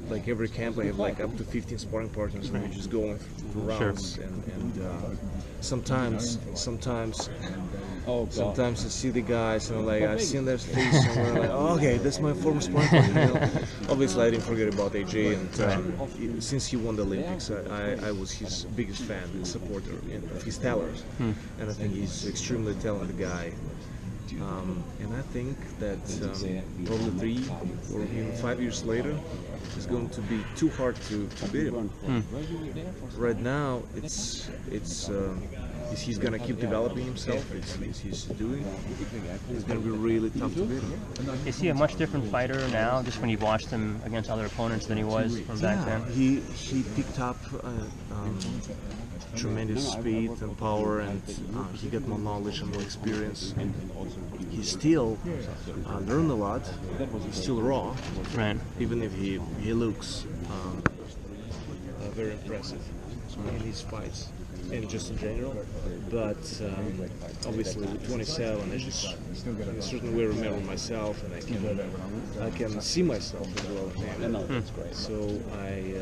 like every camp I have like up to 15 sparring partners, and we're just going through rounds. And sometimes I see the guys and I've seen their face and we're like, oh, okay, that's my former sparring partner. Obviously I didn't forget about AJ, and since he won the Olympics, I was his biggest fan and supporter of his talent. And I think he's an extremely talented guy. And I think that probably 3 or even 5 years later, it's going to be too hard to beat him. Right now, it's he's going to keep developing himself. He's doing. It's going to be really tough to beat him. Is he a much different fighter now, just when you've watched him against other opponents than he was from back then? He picked up tremendous speed and power, and he got more knowledge and more experience. He still learned a lot. He's still raw, right? Even if he looks very impressive in his fights and just in general. But obviously with 27, I just in a certain way remember myself, and I can see myself as well. So I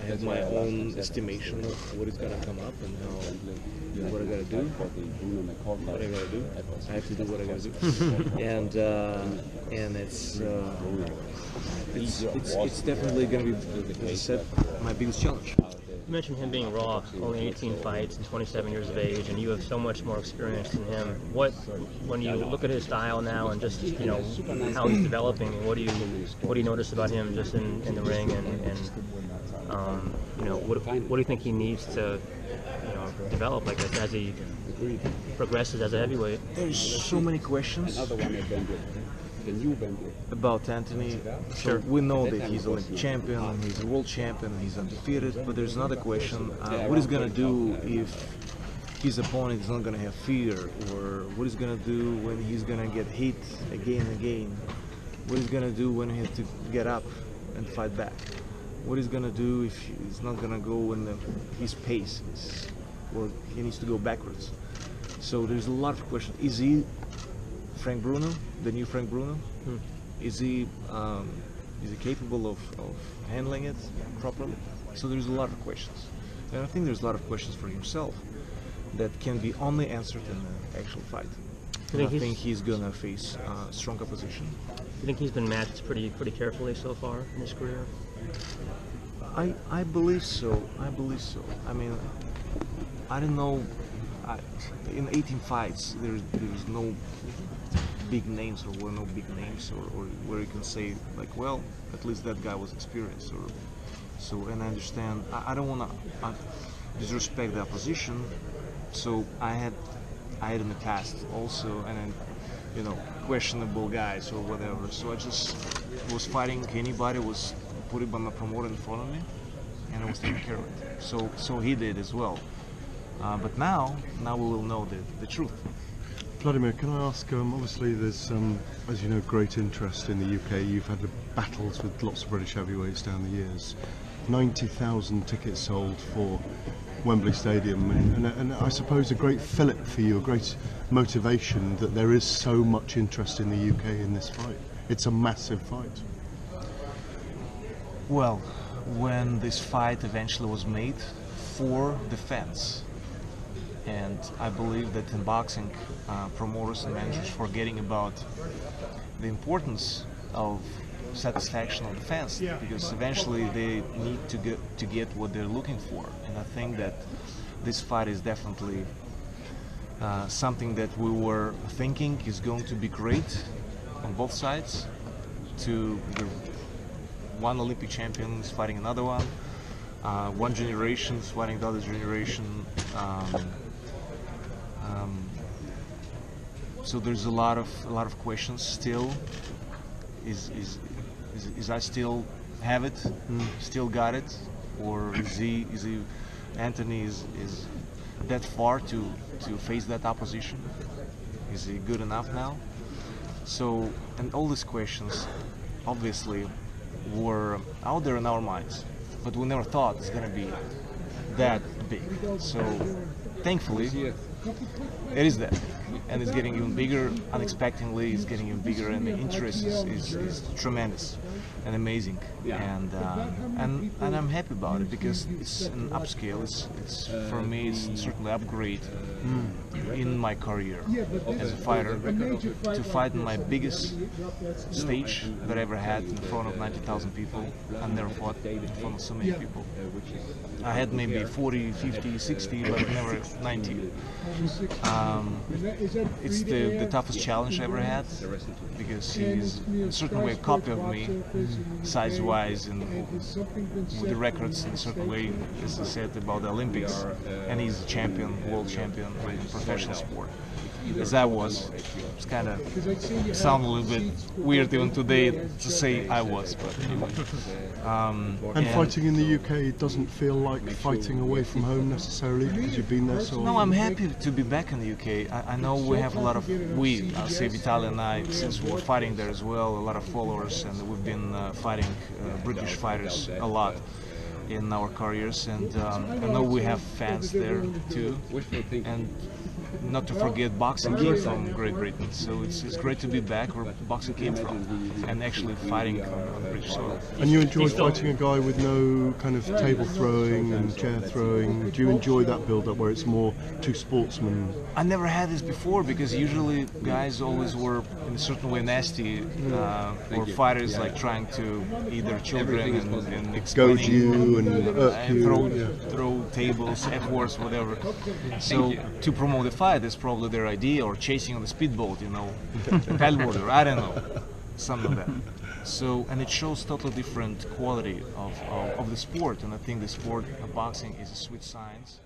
have my own estimation of what is going to come up and what I got to do. I have to do what I got to do. And it's definitely going to be, as I said, my biggest challenge. You mentioned him being raw, only 18 fights and 27 years of age, and you have so much more experience than him. When you look at his style now and just how he's developing, what do you notice about him just in the ring, and what do you think he needs to develop like as he progresses as a heavyweight? There's so many questions about Anthony. Sure. So we know that he's Olympic champion, and he's a world champion, and he's undefeated, but there's another question, what he's going to do if his opponent is not going to have fear, or what he's going to do when he's going to get hit again and again, what he's going to do when he has to get up and fight back, what he's going to do if he's not going to go in his pace is, or he needs to go backwards. So there's a lot of questions. Is he Frank Bruno, the new Frank Bruno? Is he capable of handling it properly? So there's a lot of questions, and I think there's a lot of questions for himself that can be only answered in the actual fight. I think he's gonna face strong opposition. You think he's been matched pretty carefully so far in his career? I believe so. I mean, I don't know. In 18 fights, there's no big names, or were no big names, or where you can say like, well, at least that guy was experienced, or so. And I understand. I don't want to disrespect the opposition. So I had in the past also, and then, questionable guys or whatever. So I just was fighting anybody was put it by my promoter in front of me, and I was taking care of it. So he did as well. But now we will know the truth. Vladimir, can I ask, obviously there's, as you know, great interest in the UK. You've had battles with lots of British heavyweights down the years. 90,000 tickets sold for Wembley Stadium, and I suppose a great fillip for you, a great motivation that there is so much interest in the UK in this fight. It's a massive fight. Well, when this fight eventually was made for the fans, and I believe that in boxing, promoters and managers forgetting about the importance of satisfaction of the fans, because eventually they need to get what they're looking for. And I think that this fight is definitely something that we were thinking is going to be great on both sides. One Olympic champion is fighting another one. One generation is fighting the other generation. So there's a lot of questions still. Is I still have it, still got it, or is he Anthony is that far to face that opposition? Is he good enough now? So, and all these questions obviously were out there in our minds, but we never thought it's gonna be that big. So thankfully it is that big. and it's getting even bigger. Unexpectedly, it's getting even bigger, and the interest is tremendous and amazing. And I'm happy about it because it's an upscale. It's for me, it's certainly upgrade in my career as a fighter. To fight in my biggest stage that I ever had in front of 90,000 people. I never fought in front of so many people. I had maybe 40, 50, 60, but never 90. It's the toughest challenge I ever had because he's in a certain way a copy of me, size-wise and with the records in a certain way, as I said about the Olympics, and he's a champion, world champion in professional sport. As I was, it's kind of sound a little bit weird even today to say I was, but anyway. And fighting in the UK doesn't feel like fighting away from home necessarily because you've been there so long. No, I'm happy to be back in the UK. I know we have a lot of, I'll say Vitaly and I, since we're fighting there as well, a lot of followers, and we've been fighting British fighters a lot in our careers, and I know we have fans there too, and not to forget boxing came from Great Britain, so it's great to be back where boxing came from and actually fighting on British soil. And you enjoy fighting a guy with no kind of table throwing and chair throwing? Do you enjoy that build-up where it's more two sportsmen? I never had this before because usually guys always were in a certain way nasty, or fighters like trying to eat their children and Goad you and irk you. Throw tables, F-words, whatever. So to promote the fight is probably their idea, or chasing on the speedboat, you know, paddleboarder, I don't know, something like that. So, and it shows totally different quality of the sport, and I think the sport of boxing is a sweet science.